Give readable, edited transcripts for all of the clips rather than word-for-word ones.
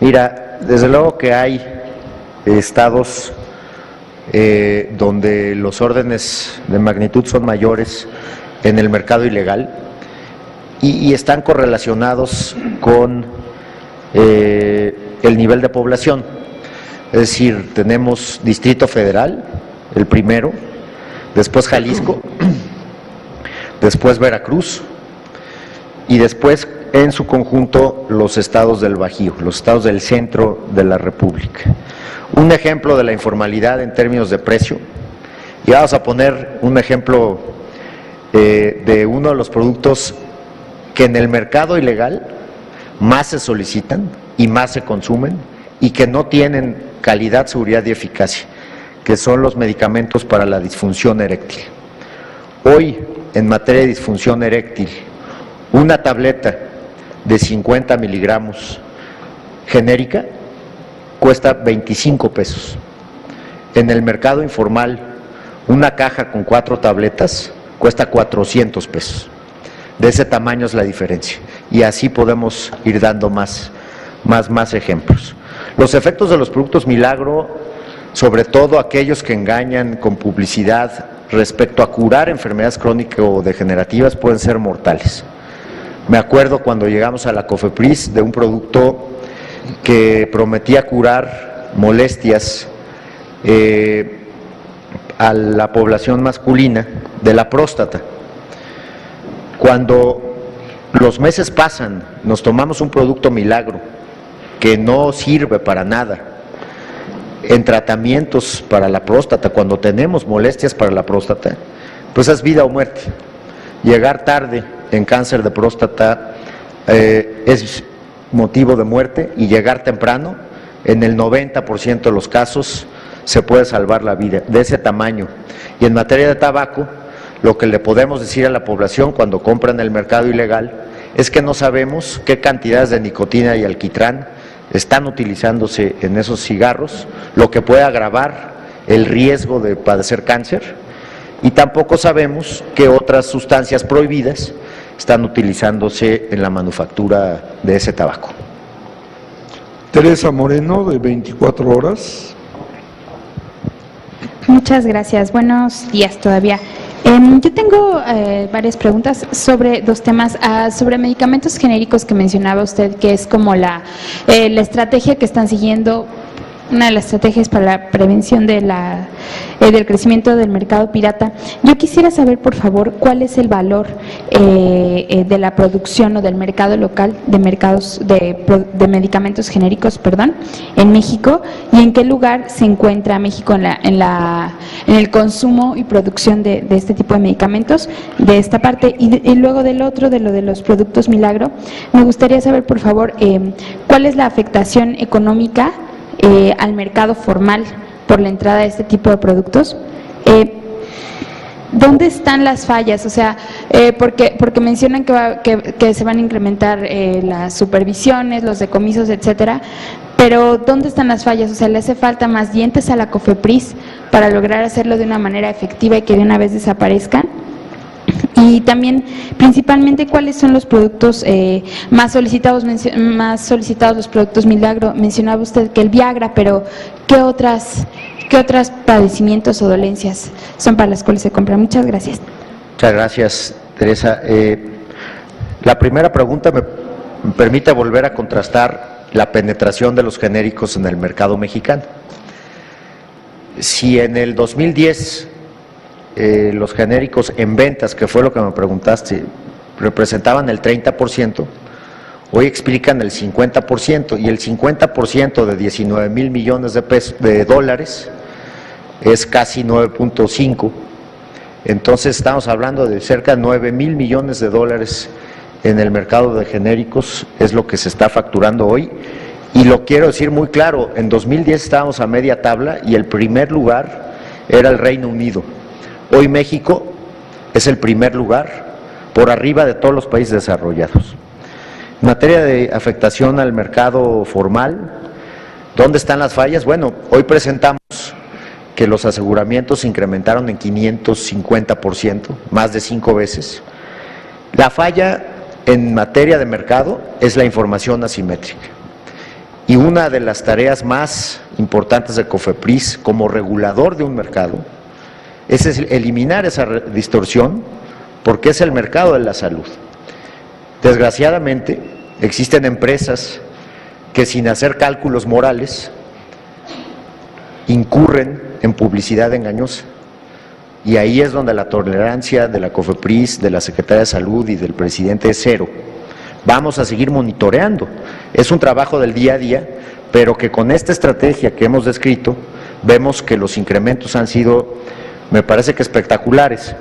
Mira, desde luego que hay estados donde los órdenes de magnitud son mayores en el mercado ilegal y están correlacionados con el nivel de población. Es decir, tenemos Distrito Federal, el primero, después Jalisco, después Veracruz y después en su conjunto los estados del Bajío, los estados del centro de la República. Un ejemplo de la informalidad en términos de precio, y vamos a poner un ejemplo de uno de los productos que en el mercado ilegal más se solicitan y más se consumen y que no tienen calidad, seguridad y eficacia, que son los medicamentos para la disfunción eréctil. Hoy, en materia de disfunción eréctil, una tableta de 50 miligramos genérica cuesta 25 pesos. En el mercado informal, una caja con 4 tabletas cuesta 400 pesos. De ese tamaño es la diferencia. Y así podemos ir dando más ejemplos. Los efectos de los productos milagro, sobre todo aquellos que engañan con publicidad respecto a curar enfermedades crónicas o degenerativas, pueden ser mortales. Me acuerdo cuando llegamos a la COFEPRIS de un producto que prometía curar molestias a la población masculina de la próstata. Cuando los meses pasan, nos tomamos un producto milagro que no sirve para nada en tratamientos para la próstata, cuando tenemos molestias para la próstata, pues es vida o muerte. Llegar tarde en cáncer de próstata es motivo de muerte, y llegar temprano, en el 90% de los casos, se puede salvar la vida, de ese tamaño. Y en materia de tabaco, lo que le podemos decir a la población cuando compra en el mercado ilegal es que no sabemos qué cantidades de nicotina y alquitrán están utilizándose en esos cigarros, lo que puede agravar el riesgo de padecer cáncer, y tampoco sabemos qué otras sustancias prohibidas están utilizándose en la manufactura de ese tabaco. Teresa Moreno, de 24 horas. Muchas gracias. Buenos días todavía. Yo tengo varias preguntas sobre dos temas. Sobre medicamentos genéricos que mencionaba usted, que es como la estrategia que están siguiendo, una de las estrategias para la prevención de del crecimiento del mercado pirata. Yo quisiera saber, por favor, cuál es el valor de la producción o del mercado local de medicamentos genéricos, en México, y en qué lugar se encuentra México en el consumo y producción de este tipo de medicamentos, de esta parte. Y luego de lo de los productos milagro, me gustaría saber, por favor, cuál es la afectación económica al mercado formal por la entrada de este tipo de productos. ¿Dónde están las fallas? O sea, porque mencionan que se van a incrementar las supervisiones, los decomisos, etcétera, pero ¿dónde están las fallas? O sea, ¿le hace falta más dientes a la COFEPRIS para lograr hacerlo de una manera efectiva y que de una vez desaparezcan? Y también, principalmente, ¿cuáles son los productos más solicitados, los productos milagro? Mencionaba usted que el Viagra, pero ¿qué otros padecimientos o dolencias son para las cuales se compran? Muchas gracias. Muchas gracias, Teresa. La primera pregunta me permite volver a contrastar la penetración de los genéricos en el mercado mexicano. Si en el 2010 los genéricos en ventas, que fue lo que me preguntaste, representaban el 30%, hoy explican el 50%, y el 50% de 19,000 millones de dólares es casi 9.5. Entonces estamos hablando de cerca de 9,000 millones de dólares en el mercado de genéricos, es lo que se está facturando hoy. Y lo quiero decir muy claro, en 2010 estábamos a media tabla y el primer lugar era el Reino Unido. Hoy México es el primer lugar, por arriba de todos los países desarrollados. En materia de afectación al mercado formal, ¿dónde están las fallas? Bueno, hoy presentamos que los aseguramientos se incrementaron en 550%, más de 5 veces. La falla en materia de mercado es la información asimétrica. Y una de las tareas más importantes de COFEPRIS como regulador de un mercado es eliminar esa distorsión, porque es el mercado de la salud. Desgraciadamente, existen empresas que sin hacer cálculos morales incurren en publicidad engañosa. Y ahí es donde la tolerancia de la COFEPRIS, de la Secretaría de Salud y del presidente es cero. Vamos a seguir monitoreando. Es un trabajo del día a día, pero que con esta estrategia que hemos descrito, vemos que los incrementos han sido, me parece que espectaculares,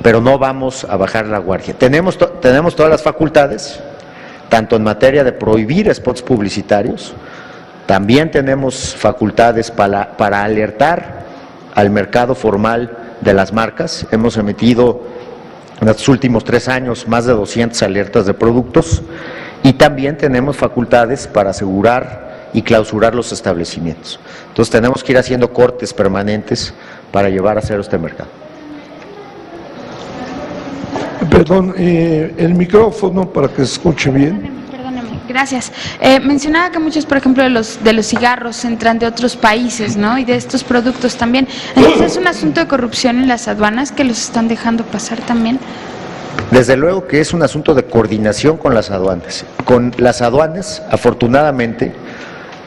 pero no vamos a bajar la guardia. Tenemos todas las facultades, tanto en materia de prohibir spots publicitarios, también tenemos facultades para alertar al mercado formal de las marcas. Hemos emitido en los últimos 3 años más de 200 alertas de productos y también tenemos facultades para asegurar y clausurar los establecimientos. Entonces tenemos que ir haciendo cortes permanentes para llevar a cero este mercado. Perdón, el micrófono para que se escuche bien. Gracias. Mencionaba que muchos, por ejemplo, de los cigarros entran de otros países, ¿no? Y de estos productos también. Entonces, ¿es un asunto de corrupción en las aduanas que los están dejando pasar también? Desde luego que es un asunto de coordinación con las aduanas. Con las aduanas, afortunadamente,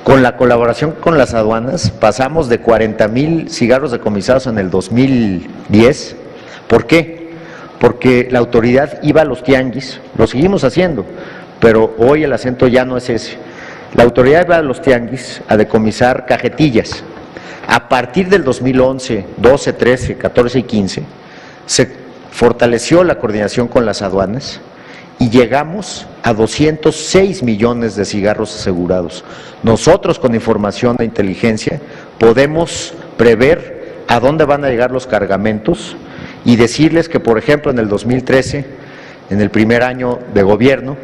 con la colaboración con las aduanas, pasamos de 40,000 cigarros decomisados en el 2010. ¿Por qué? Porque la autoridad iba a los tianguis, lo seguimos haciendo, pero hoy el acento ya no es ese. La autoridad va a los tianguis a decomisar cajetillas. A partir del 2011, 12, 13, 14 y 15, se fortaleció la coordinación con las aduanas y llegamos a 206 millones de cigarros asegurados. Nosotros, con información de inteligencia, podemos prever a dónde van a llegar los cargamentos y decirles que, por ejemplo, en el 2013, en el primer año de gobierno,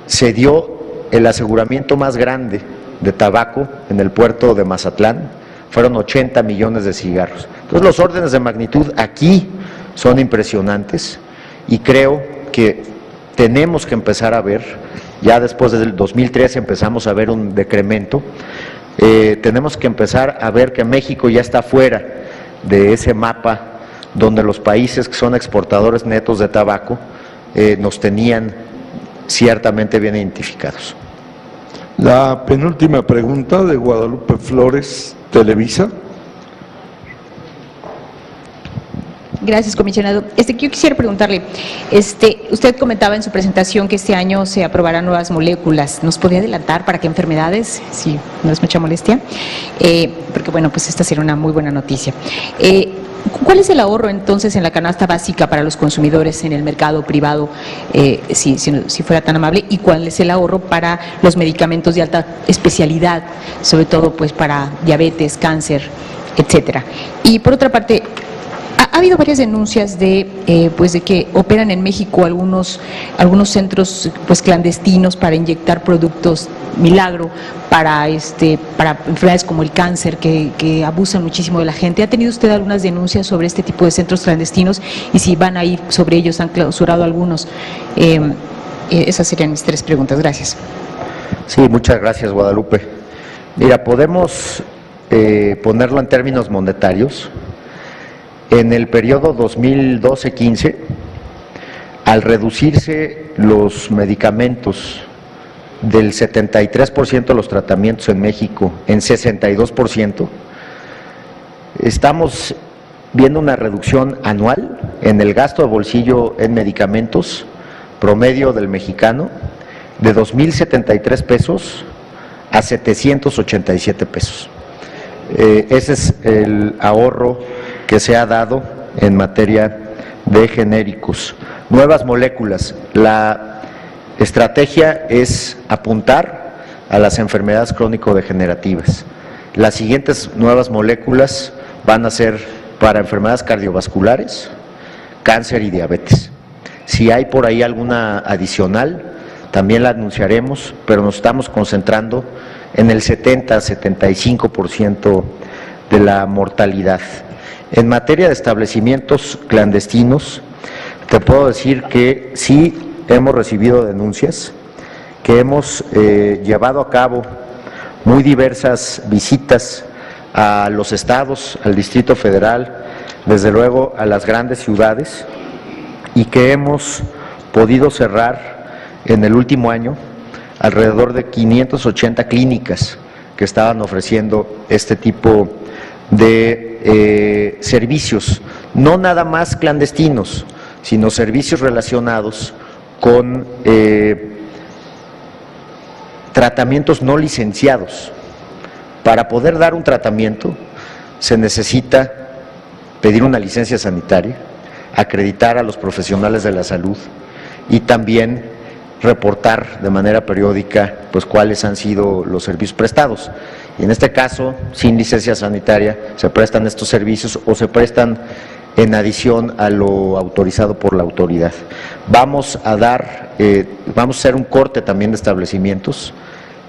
se dio el aseguramiento más grande de tabaco en el puerto de Mazatlán, fueron 80 millones de cigarros. Entonces los órdenes de magnitud aquí son impresionantes y creo que tenemos que empezar a ver, ya después del 2013 empezamos a ver un decremento, tenemos que empezar a ver que México ya está fuera de ese mapa donde los países que son exportadores netos de tabaco nos tenían ciertamente bien identificados. La penúltima pregunta de Guadalupe Flores, Televisa. Gracias, comisionado. Yo quisiera preguntarle, usted comentaba en su presentación que este año se aprobarán nuevas moléculas. ¿Nos podría adelantar para qué enfermedades? Si no es mucha molestia. Porque bueno, pues esta sería una muy buena noticia. ¿Cuál es el ahorro entonces en la canasta básica para los consumidores en el mercado privado, si fuera tan amable? ¿Y cuál es el ahorro para los medicamentos de alta especialidad, sobre todo pues para diabetes, cáncer, etcétera? Y por otra parte, ha habido varias denuncias de que operan en México algunos centros pues clandestinos para inyectar productos milagro para enfermedades como el cáncer, que abusan muchísimo de la gente. ¿Ha tenido usted algunas denuncias sobre este tipo de centros clandestinos y si van a ir sobre ellos? ¿Han clausurado algunos? Esas serían mis 3 preguntas. Gracias. Sí, muchas gracias, Guadalupe. Mira, podemos ponerlo en términos monetarios. En el periodo 2012-15, al reducirse los medicamentos del 73% de los tratamientos en México en 62%, estamos viendo una reducción anual en el gasto de bolsillo en medicamentos promedio del mexicano de 2,073 pesos a 787 pesos. Ese es el ahorro que se ha dado en materia de genéricos. Nuevas moléculas. La estrategia es apuntar a las enfermedades crónico-degenerativas. Las siguientes nuevas moléculas van a ser para enfermedades cardiovasculares, cáncer y diabetes. Si hay por ahí alguna adicional, también la anunciaremos, pero nos estamos concentrando en el 70-75% de la mortalidad. En materia de establecimientos clandestinos, te puedo decir que sí hemos recibido denuncias, que hemos llevado a cabo muy diversas visitas a los estados, al Distrito Federal, desde luego a las grandes ciudades, y que hemos podido cerrar en el último año alrededor de 580 clínicas que estaban ofreciendo este tipo de servicios, no nada más clandestinos, sino servicios relacionados con tratamientos no licenciados. Para poder dar un tratamiento se necesita pedir una licencia sanitaria, acreditar a los profesionales de la salud y también reportar de manera periódica pues cuáles han sido los servicios prestados. Y en este caso, sin licencia sanitaria, se prestan estos servicios o se prestan en adición a lo autorizado por la autoridad. Vamos a hacer un corte también de establecimientos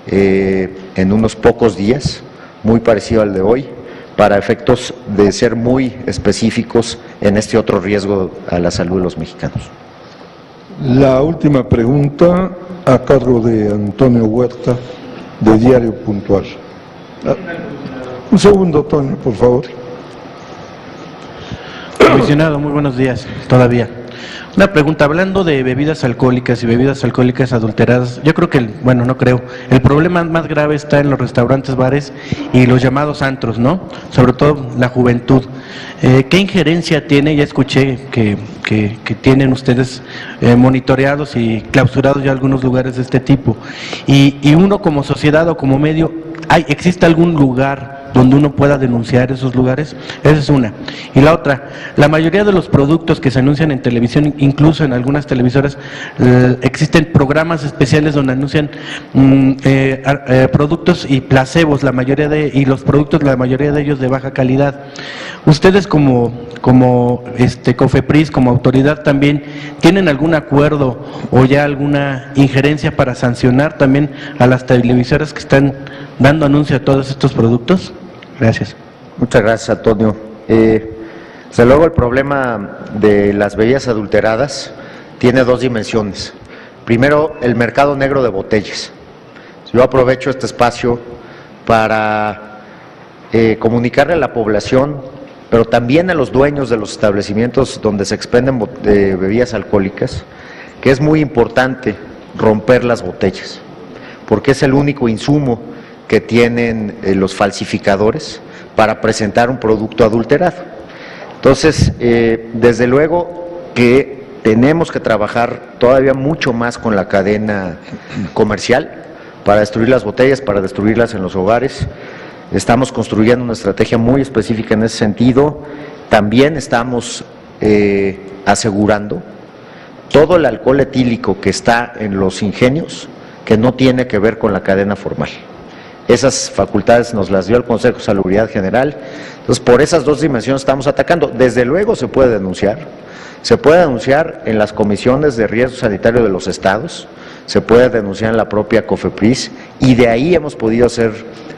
en unos pocos días, muy parecido al de hoy, para efectos de ser muy específicos en este otro riesgo a la salud de los mexicanos. La última pregunta a cargo de Antonio Huerta, de Diario Puntual. Un segundo, Antonio, por favor. Comisionado, muy buenos días, todavía. Una pregunta, hablando de bebidas alcohólicas y bebidas alcohólicas adulteradas, yo creo que, bueno, no creo, el problema más grave está en los restaurantes, bares y los llamados antros, ¿no? Sobre todo la juventud. ¿Qué injerencia tiene? Ya escuché que tienen ustedes monitoreados y clausurados ya algunos lugares de este tipo. Y uno como sociedad o como medio, ¿existe algún lugar donde uno pueda denunciar esos lugares? Esa es una. Y la otra, la mayoría de los productos que se anuncian en televisión, incluso en algunas televisoras, existen programas especiales donde anuncian productos y placebos, la mayoría de ellos de baja calidad. Ustedes como COFEPRIS, como autoridad también, ¿tienen algún acuerdo o ya alguna injerencia para sancionar también a las televisoras que están dando anuncio a todos estos productos? Gracias. Muchas gracias, Antonio. Desde luego el problema de las bebidas adulteradas tiene dos dimensiones. Primero, el mercado negro de botellas. Yo aprovecho este espacio para comunicarle a la población, pero también a los dueños de los establecimientos donde se expenden bebidas alcohólicas, que es muy importante romper las botellas, porque es el único insumo que tienen los falsificadores para presentar un producto adulterado. Entonces, desde luego que tenemos que trabajar todavía mucho más con la cadena comercial para destruir las botellas, para destruirlas en los hogares. Estamos construyendo una estrategia muy específica en ese sentido. También estamos asegurando todo el alcohol etílico que está en los ingenios, que no tiene que ver con la cadena formal. Esas facultades nos las dio el Consejo de Salubridad General. Entonces, por esas dos dimensiones estamos atacando. Desde luego se puede denunciar en las comisiones de riesgo sanitario de los estados, se puede denunciar en la propia COFEPRIS, y de ahí hemos podido hacer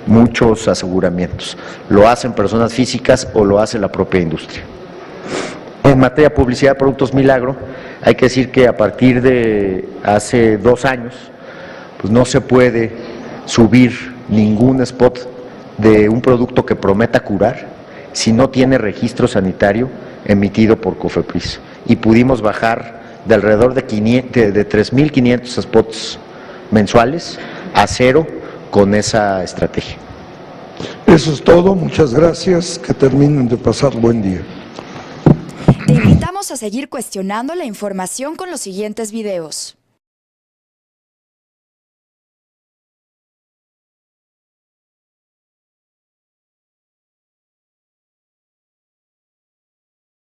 muchos aseguramientos. Lo hacen personas físicas o lo hace la propia industria. En materia de publicidad de productos Milagro, hay que decir que a partir de hace 2 años, pues no se puede subir ningún spot de un producto que prometa curar si no tiene registro sanitario emitido por COFEPRIS, y pudimos bajar de alrededor de 3.500 spots mensuales a 0 con esa estrategia. Eso es todo, muchas gracias, que terminen de pasar buen día. Te invitamos a seguir cuestionando la información con los siguientes videos.